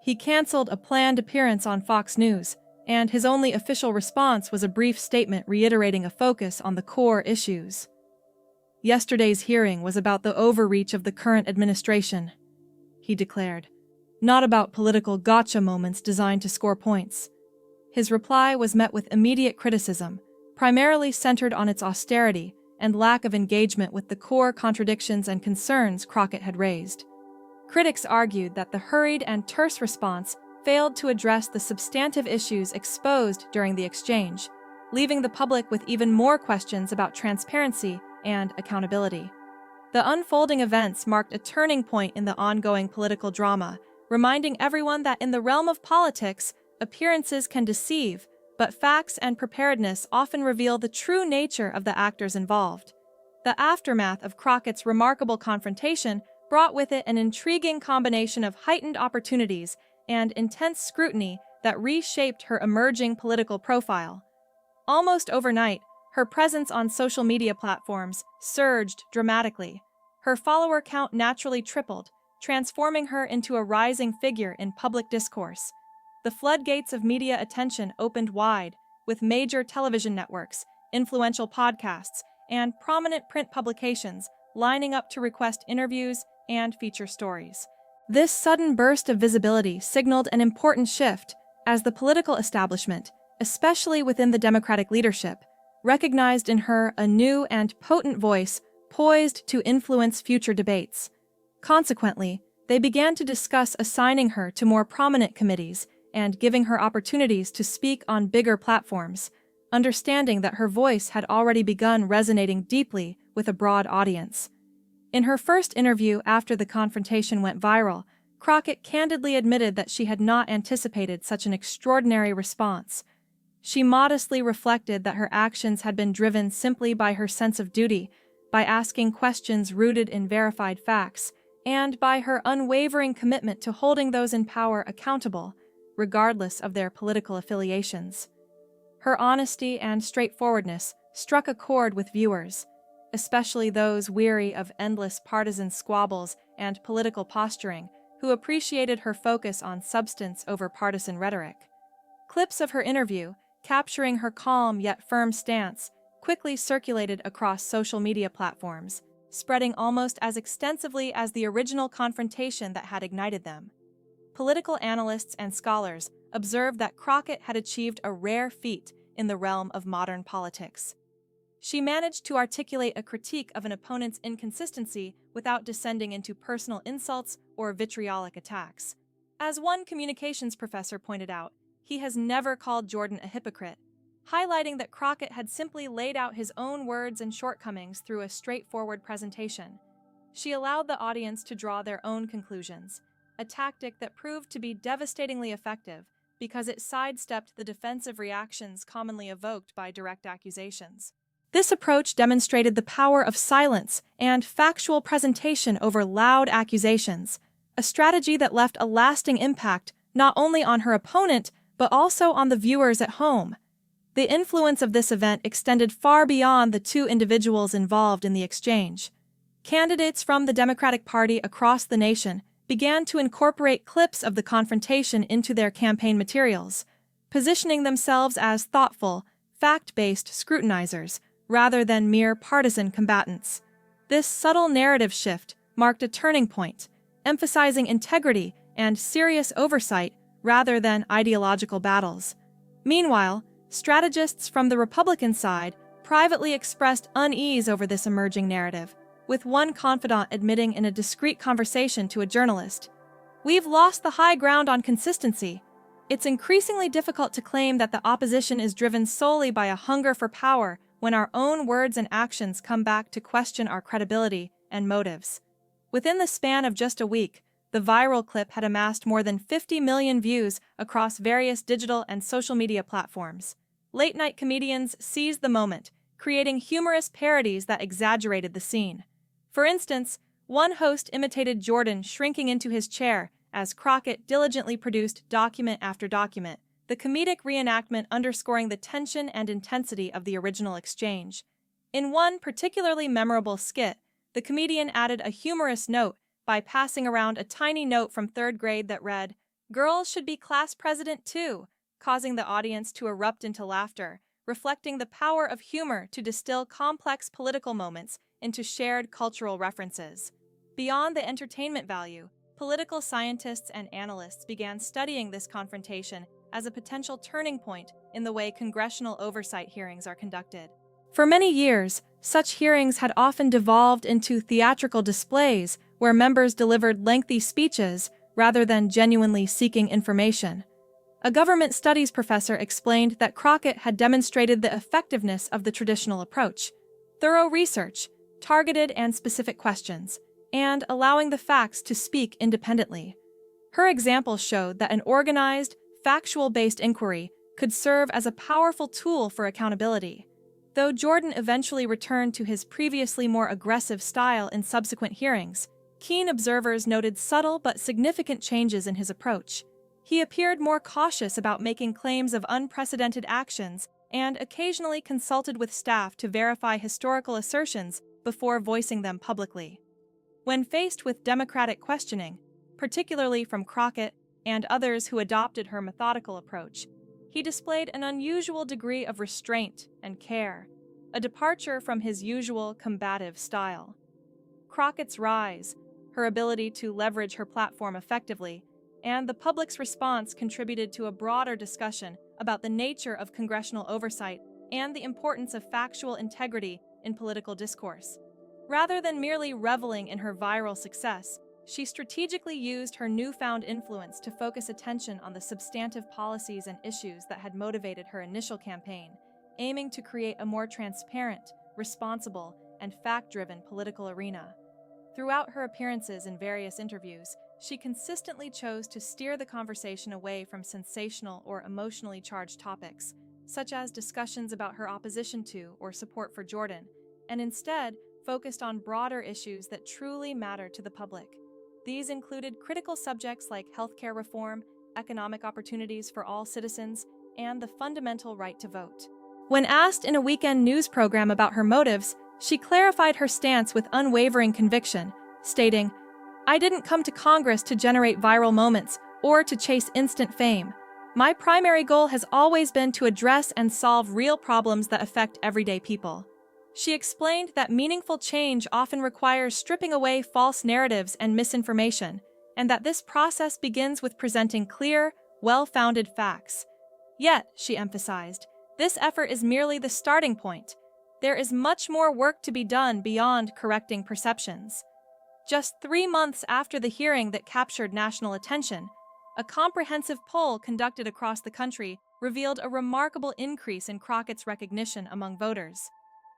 He canceled a planned appearance on Fox News, and his only official response was a brief statement reiterating a focus on the core issues. "Yesterday's hearing was about the overreach of the current administration," he declared, "not about political gotcha moments designed to score points." His reply was met with immediate criticism, primarily centered on its austerity and lack of engagement with the core contradictions and concerns Crockett had raised. Critics argued that the hurried and terse response failed to address the substantive issues exposed during the exchange, leaving the public with even more questions about transparency and accountability. The unfolding events marked a turning point in the ongoing political drama, reminding everyone that in the realm of politics, appearances can deceive, but facts and preparedness often reveal the true nature of the actors involved. The aftermath of Crockett's remarkable confrontation brought with it an intriguing combination of heightened opportunities and intense scrutiny that reshaped her emerging political profile. Almost overnight, her presence on social media platforms surged dramatically. Her follower count naturally tripled, transforming her into a rising figure in public discourse. The floodgates of media attention opened wide, with major television networks, influential podcasts, and prominent print publications lining up to request interviews and feature stories. This sudden burst of visibility signaled an important shift, as the political establishment, especially within the Democratic leadership, recognized in her a new and potent voice poised to influence future debates. Consequently, they began to discuss assigning her to more prominent committees and giving her opportunities to speak on bigger platforms, understanding that her voice had already begun resonating deeply with a broad audience. In her first interview after the confrontation went viral, Crockett candidly admitted that she had not anticipated such an extraordinary response. She modestly reflected that her actions had been driven simply by her sense of duty, by asking questions rooted in verified facts, and by her unwavering commitment to holding those in power accountable, regardless of their political affiliations. Her honesty and straightforwardness struck a chord with viewers, especially those weary of endless partisan squabbles and political posturing, who appreciated her focus on substance over partisan rhetoric. Clips of her interview, capturing her calm yet firm stance, quickly circulated across social media platforms, spreading almost as extensively as the original confrontation that had ignited them. Political analysts and scholars observed that Crockett had achieved a rare feat in the realm of modern politics. She managed to articulate a critique of an opponent's inconsistency without descending into personal insults or vitriolic attacks. As one communications professor pointed out, he has never called Jordan a hypocrite, highlighting that Crockett had simply laid out his own words and shortcomings through a straightforward presentation. She allowed the audience to draw their own conclusions, a tactic that proved to be devastatingly effective because it sidestepped the defensive reactions commonly evoked by direct accusations. This approach demonstrated the power of silence and factual presentation over loud accusations, a strategy that left a lasting impact not only on her opponent but also on the viewers at home. The influence of this event extended far beyond the two individuals involved in the exchange. Candidates from the Democratic Party across the nation began to incorporate clips of the confrontation into their campaign materials, positioning themselves as thoughtful, fact-based scrutinizers rather than mere partisan combatants. This subtle narrative shift marked a turning point, emphasizing integrity and serious oversight rather than ideological battles. Meanwhile, strategists from the Republican side privately expressed unease over this emerging narrative, with one confidant admitting in a discreet conversation to a journalist, "We've lost the high ground on consistency. It's increasingly difficult to claim that the opposition is driven solely by a hunger for power when our own words and actions come back to question our credibility and motives." Within the span of just a week, the viral clip had amassed more than 50 million views across various digital and social media platforms. Late-night comedians seized the moment, creating humorous parodies that exaggerated the scene. For instance, one host imitated Jordan shrinking into his chair as Crockett diligently produced document after document, the comedic reenactment underscoring the tension and intensity of the original exchange. In one particularly memorable skit, the comedian added a humorous note by passing around a tiny note from third grade that read, "Girls should be class president too," causing the audience to erupt into laughter, reflecting the power of humor to distill complex political moments into shared cultural references. Beyond the entertainment value, political scientists and analysts began studying this confrontation as a potential turning point in the way congressional oversight hearings are conducted. For many years, such hearings had often devolved into theatrical displays where members delivered lengthy speeches rather than genuinely seeking information. A government studies professor explained that Crockett had demonstrated the effectiveness of the traditional approach: thorough research, targeted and specific questions, and allowing the facts to speak independently. Her example showed that an organized, factual-based inquiry could serve as a powerful tool for accountability. Though Jordan eventually returned to his previously more aggressive style in subsequent hearings, keen observers noted subtle but significant changes in his approach. He appeared more cautious about making claims of unprecedented actions and occasionally consulted with staff to verify historical assertions before voicing them publicly. When faced with Democratic questioning, particularly from Crockett and others who adopted her methodical approach, he displayed an unusual degree of restraint and care, a departure from his usual combative style. Crockett's rise, her ability to leverage her platform effectively, and the public's response contributed to a broader discussion about the nature of congressional oversight and the importance of factual integrity in political discourse. Rather than merely reveling in her viral success, she strategically used her newfound influence to focus attention on the substantive policies and issues that had motivated her initial campaign, aiming to create a more transparent, responsible, and fact-driven political arena. Throughout her appearances in various interviews, she consistently chose to steer the conversation away from sensational or emotionally charged topics, such as discussions about her opposition to or support for Jordan, and instead focused on broader issues that truly matter to the public. These included critical subjects like healthcare reform, economic opportunities for all citizens, and the fundamental right to vote. When asked in a weekend news program about her motives, she clarified her stance with unwavering conviction, stating, "I didn't come to Congress to generate viral moments or to chase instant fame. My primary goal has always been to address and solve real problems that affect everyday people." She explained that meaningful change often requires stripping away false narratives and misinformation, and that this process begins with presenting clear, well-founded facts. Yet, she emphasized, this effort is merely the starting point. There is much more work to be done beyond correcting perceptions. Just 3 months after the hearing that captured national attention, a comprehensive poll conducted across the country revealed a remarkable increase in Crockett's recognition among voters.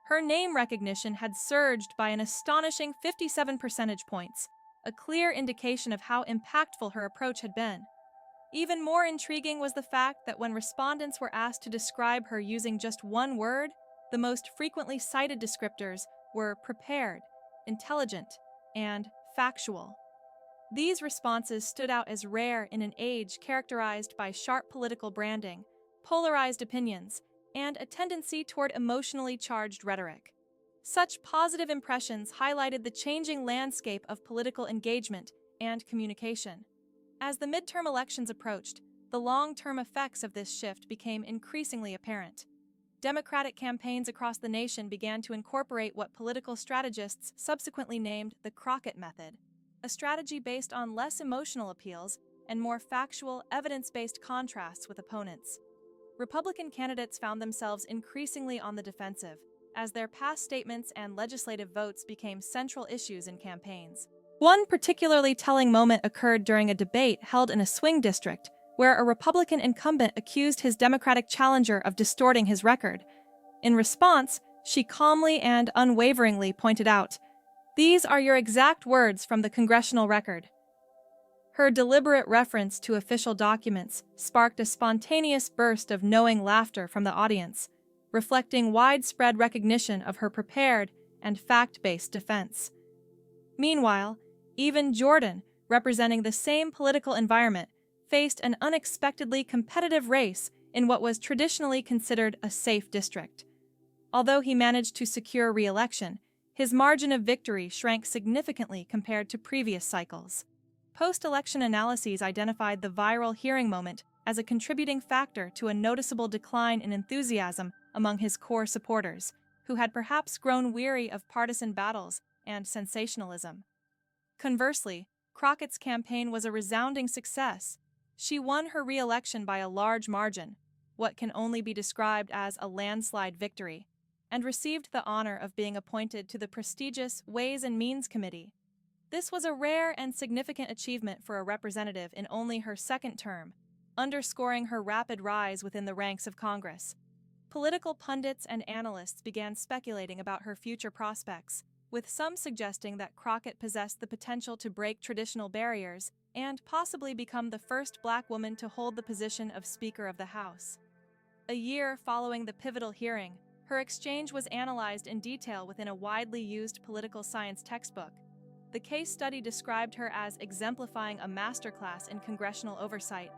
Her name recognition had surged by an astonishing 57 percentage points, a clear indication of how impactful her approach had been. Even more intriguing was the fact that when respondents were asked to describe her using just one word, the most frequently cited descriptors were prepared, intelligent, and factual. These responses stood out as rare in an age characterized by sharp political branding, polarized opinions, and a tendency toward emotionally charged rhetoric. Such positive impressions highlighted the changing landscape of political engagement and communication. As the midterm elections approached, the long-term effects of this shift became increasingly apparent. Democratic campaigns across the nation began to incorporate what political strategists subsequently named the Crockett method, a strategy based on less emotional appeals and more factual, evidence-based contrasts with opponents. Republican candidates found themselves increasingly on the defensive, as their past statements and legislative votes became central issues in campaigns. One particularly telling moment occurred during a debate held in a swing district, where a Republican incumbent accused his Democratic challenger of distorting his record. In response, she calmly and unwaveringly pointed out, "These are your exact words from the congressional record." Her deliberate reference to official documents sparked a spontaneous burst of knowing laughter from the audience, reflecting widespread recognition of her prepared and fact-based defense. Meanwhile, even Jordan, representing the same political environment, faced an unexpectedly competitive race in what was traditionally considered a safe district. Although he managed to secure re-election, his margin of victory shrank significantly compared to previous cycles. Post-election analyses identified the viral hearing moment as a contributing factor to a noticeable decline in enthusiasm among his core supporters, who had perhaps grown weary of partisan battles and sensationalism. Conversely, Crockett's campaign was a resounding success. She won her re-election by a large margin, what can only be described as a landslide victory, and received the honor of being appointed to the prestigious Ways and Means Committee. This was a rare and significant achievement for a representative in only her second term, underscoring her rapid rise within the ranks of Congress. Political pundits and analysts began speculating about her future prospects, with some suggesting that Crockett possessed the potential to break traditional barriers and possibly become the first Black woman to hold the position of Speaker of the House. A year following the pivotal hearing, her exchange was analyzed in detail within a widely used political science textbook. The case study described her as exemplifying a masterclass in congressional oversight,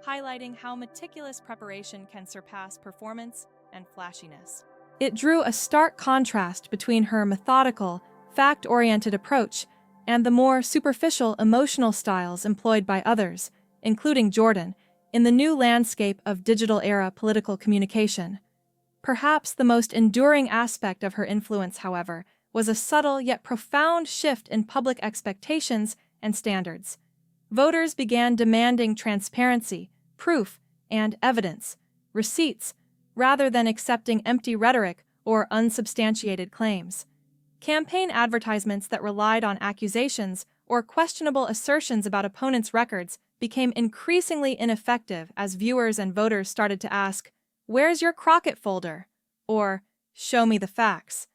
highlighting how meticulous preparation can surpass performance and flashiness. It drew a stark contrast between her methodical, fact-oriented approach and the more superficial emotional styles employed by others, including Jordan, in the new landscape of digital-era political communication. Perhaps the most enduring aspect of her influence, however, was a subtle yet profound shift in public expectations and standards. Voters began demanding transparency, proof, and evidence, receipts, rather than accepting empty rhetoric or unsubstantiated claims. Campaign advertisements that relied on accusations or questionable assertions about opponents' records became increasingly ineffective as viewers and voters started to ask, "Where's your Crockett folder?" or "Show me the facts."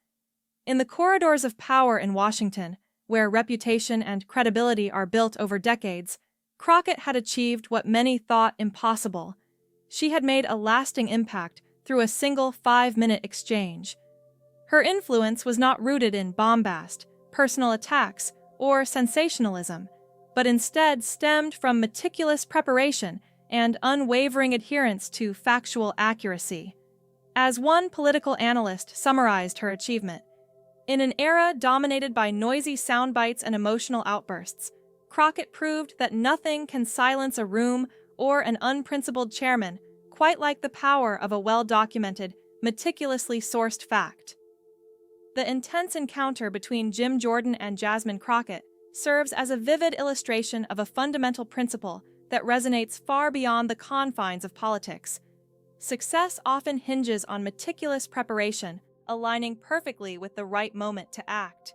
In the corridors of power in Washington, where reputation and credibility are built over decades, Crockett had achieved what many thought impossible. She had made a lasting impact through a single 5-minute exchange. Her influence was not rooted in bombast, personal attacks, or sensationalism, but instead stemmed from meticulous preparation and unwavering adherence to factual accuracy. As one political analyst summarized her achievement, "In an era dominated by noisy sound bites and emotional outbursts, Crockett proved that nothing can silence a room or an unprincipled chairman quite like the power of a well-documented, meticulously sourced fact." The intense encounter between Jim Jordan and Jasmine Crockett serves as a vivid illustration of a fundamental principle that resonates far beyond the confines of politics. Success often hinges on meticulous preparation, aligning perfectly with the right moment to act.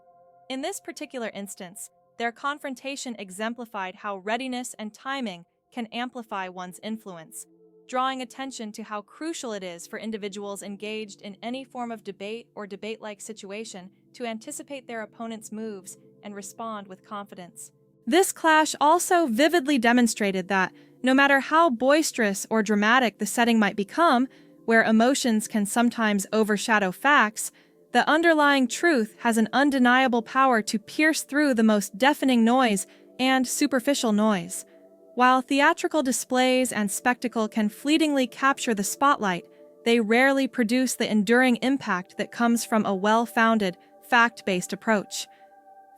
In this particular instance, their confrontation exemplified how readiness and timing can amplify one's influence, drawing attention to how crucial it is for individuals engaged in any form of debate or debate-like situation to anticipate their opponent's moves and respond with confidence. This clash also vividly demonstrated that, no matter how boisterous or dramatic the setting might become, where emotions can sometimes overshadow facts, the underlying truth has an undeniable power to pierce through the most deafening noise and superficial noise. While theatrical displays and spectacle can fleetingly capture the spotlight, they rarely produce the enduring impact that comes from a well-founded, fact-based approach.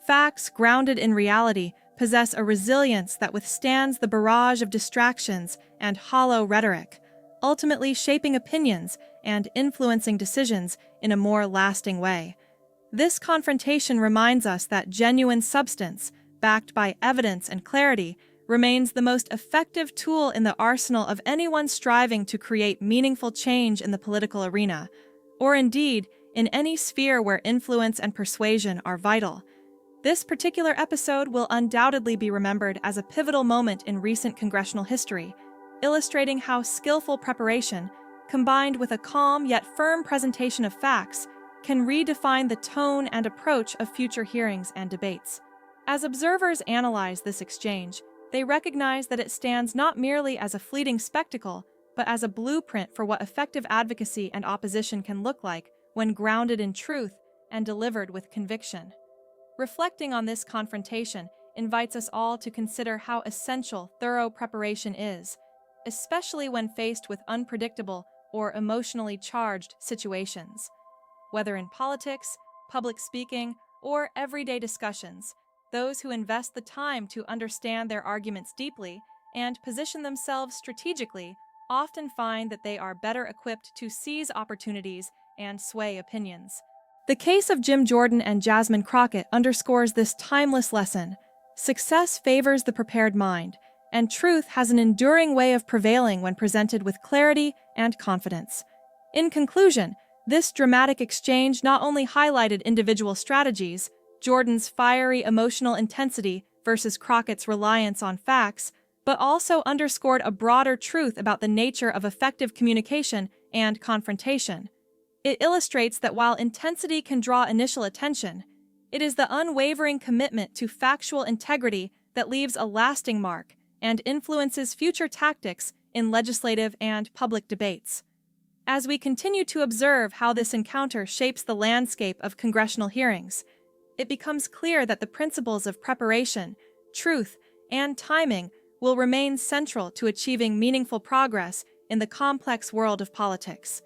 Facts grounded in reality possess a resilience that withstands the barrage of distractions and hollow rhetoric, ultimately shaping opinions and influencing decisions in a more lasting way. This confrontation reminds us that genuine substance, backed by evidence and clarity, remains the most effective tool in the arsenal of anyone striving to create meaningful change in the political arena, or indeed, in any sphere where influence and persuasion are vital. This particular episode will undoubtedly be remembered as a pivotal moment in recent congressional history, illustrating how skillful preparation, combined with a calm yet firm presentation of facts, can redefine the tone and approach of future hearings and debates. As observers analyze this exchange, they recognize that it stands not merely as a fleeting spectacle, but as a blueprint for what effective advocacy and opposition can look like when grounded in truth and delivered with conviction. Reflecting on this confrontation invites us all to consider how essential thorough preparation is, especially when faced with unpredictable or emotionally charged situations. Whether in politics, public speaking, or everyday discussions, those who invest the time to understand their arguments deeply and position themselves strategically often find that they are better equipped to seize opportunities and sway opinions. The case of Jim Jordan and Jasmine Crockett underscores this timeless lesson. Success favors the prepared mind, and truth has an enduring way of prevailing when presented with clarity and confidence. In conclusion, this dramatic exchange not only highlighted individual strategies, Jordan's fiery emotional intensity versus Crockett's reliance on facts, but also underscored a broader truth about the nature of effective communication and confrontation. It illustrates that while intensity can draw initial attention, it is the unwavering commitment to factual integrity that leaves a lasting mark and influences future tactics in legislative and public debates. As we continue to observe how this encounter shapes the landscape of congressional hearings, it becomes clear that the principles of preparation, truth, and timing will remain central to achieving meaningful progress in the complex world of politics.